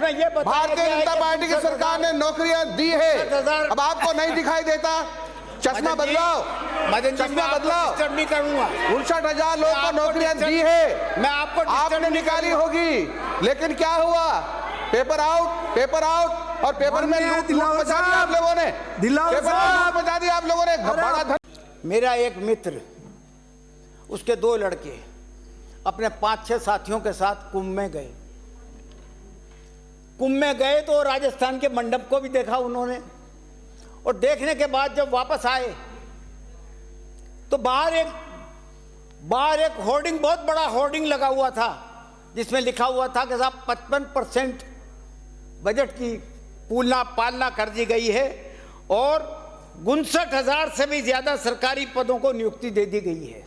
जिसमें ये भारतीय जनता पार्टी की सरकार ने नौकरियां दी है, अब आपको नहीं दिखाई देता? चश्मा बदलाओ, चश्मा बदलाओ। नहीं करूंगा। 59,000 लोगों को नौकरियां दी है, मैं आपको आपने निकाली होगी, लेकिन क्या हुआ? पेपर आउट, पेपर आउट, और पेपर में लूट मचा दी आप लोगों ने, पेपर में लूट मचा दी आप लोगों ने। बड़ा धन। मेरा एक मित्र, उसके 2 लड़के अपने 5-6 साथियों के साथ कुंभ में गए। कुंभ में गए तो राजस्थान के मंडप को भी देखा उन्होंने, और देखने के बाद जब वापस आए तो बाहर एक होर्डिंग, बहुत बड़ा होर्डिंग लगा हुआ था, जिसमें लिखा हुआ था कि साहब 55% बजट की पालना कर दी गई है और 59,000 से भी ज्यादा सरकारी पदों को नियुक्ति दे दी गई है।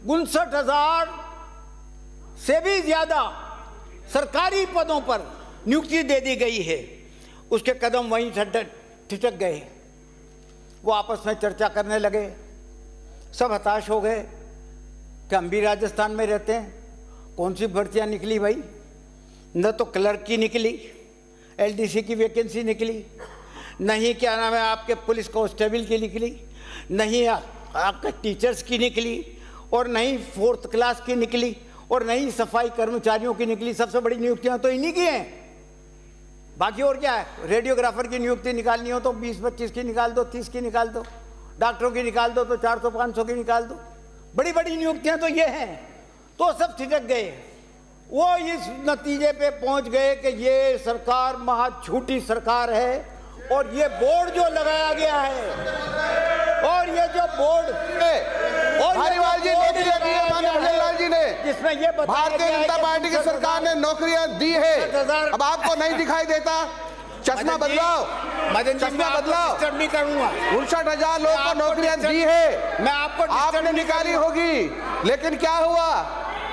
59,000 से भी ज्यादा सरकारी पदों पर नियुक्ति दे दी गई है। उसके कदम वहीं ठिठक गए। वो आपस में चर्चा करने लगे, सब हताश हो गए कि हम भी राजस्थान में रहते हैं, कौन सी भर्तियां निकली भाई? न तो क्लर्क की निकली, एलडीसी की वैकेंसी निकली, नहीं क्या नाम है आपके पुलिस कांस्टेबल की निकली, नहीं आपके टीचर्स की निकली, और नहीं 4th क्लास की निकली, और नहीं सफाई कर्मचारियों की निकली। सबसे बड़ी नियुक्तियां तो इन्हीं की हैं। बाकी और क्या है? रेडियोग्राफर की नियुक्ति निकालनी हो तो 20-25 की निकाल दो, 30 की निकाल दो, डॉक्टरों की निकाल दो तो 400-500 की निकाल दो। बड़ी बड़ी नियुक्तियां तो ये हैं। तो सब ठिठक गए। वो इस नतीजे पे पहुंच गए कि ये सरकार महा झूठी सरकार है, और ये बोर्ड जो लगाया गया है, और ये जो बोर्ड धारीवाल जी नौकरियां दी है माननीय भजनलाल जी ने, जिसमें ये भारतीय जनता पार्टी की सरकार ने नौकरियां दी है, अब आपको नहीं दिखाई देता? चश्मा बदलाओ, चश्मा बदलाओ। नहीं करूंगा। 59,000 लोगों को नौकरियां दी है, मैं आपको आपने निकाली होगी, लेकिन क्या हुआ?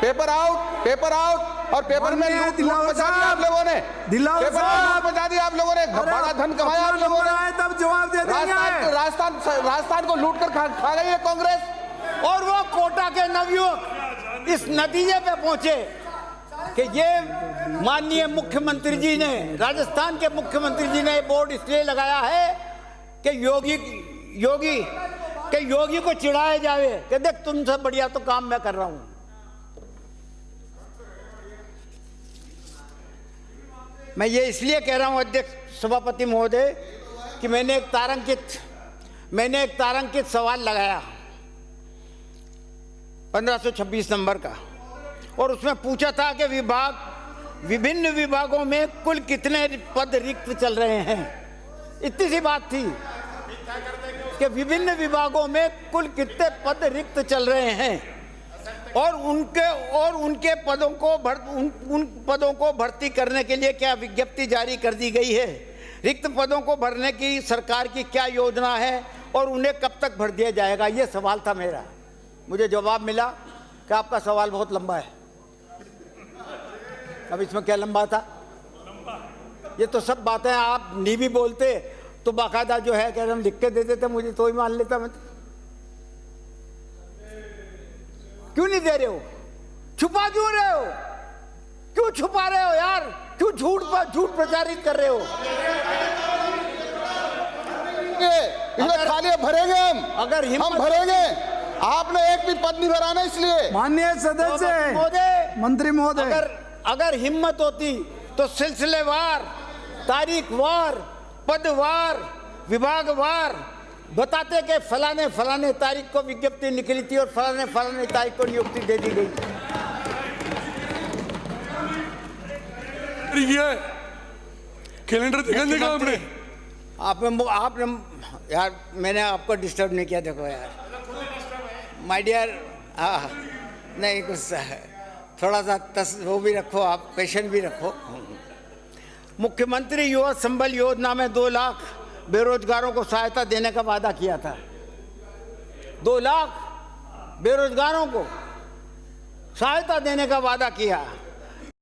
पेपर आउट, पेपर आउट, और पेपर में लूट मचा दी आप लोगों ने, पेपर में लूट मचा दी आप लोगों ने। बड़ा धन कमाया आप लोगों ने। तब जवाब दे देंगे। राजस्थान को लूट कर खा गई है कांग्रेस। और वो कोटा के नवयुवक इस नतीजे पे पहुंचे कि ये माननीय मुख्यमंत्री जी ने, राजस्थान के मुख्यमंत्री जी ने बोर्ड इसलिए लगाया है कि योगी को चिढ़ाया जाए कि देख तुमसे बढ़िया तो काम मैं कर रहा हूं। मैं ये इसलिए कह रहा हूं अध्यक्ष सभापति महोदय कि मैंने एक तारांकित सवाल लगाया 1526 नंबर का, और उसमें पूछा था कि विभिन्न विभागों में कुल कितने पद रिक्त चल रहे हैं। इतनी सी बात थी कि विभिन्न विभागों में कुल कितने पद रिक्त चल रहे हैं, और उनके पदों को भर्ती करने के लिए क्या विज्ञप्ति जारी कर दी गई है, रिक्त पदों को भरने की सरकार की क्या योजना है, और उन्हें कब तक भर दिया जाएगा। ये सवाल था मेरा। मुझे जवाब मिला कि आपका सवाल बहुत लंबा है। अब इसमें क्या लंबा था? ये तो सब बातें आप नहीं भी बोलते तो बाकायदा जो है कि हम लिख के दे देते, मुझे तो ही मान लेता। मैं क्यों नहीं दे रहे हो? छुपा क्यों रहे हो? क्यों छुपा रहे हो यार? क्यों झूठ प्रचारित कर रहे हो? खाली भरेंगे हम भरेंगे। आपने एक भी पद नहीं भरा ना, इसलिए। माननीय सदस्य मंत्री महोदय, अगर हिम्मत होती तो सिलसिलेवार, तारीखवार, पदवार, विभागवार बताते कि फलाने तारीख को विज्ञप्ति निकली थी और फलाने तारीख को नियुक्ति दे दी गई। कैलेंडर दिखा आपने यार, मैंने आपको डिस्टर्ब नहीं किया। देखो यार माय डियर, हाँ नहीं कुछ थोड़ा सा वो भी रखो, आप पेशेंट भी रखो। मुख्यमंत्री युवा संबल योजना में 2 लाख बेरोजगारों को सहायता देने का वादा किया था। 2 लाख बेरोजगारों को सहायता देने का वादा किया।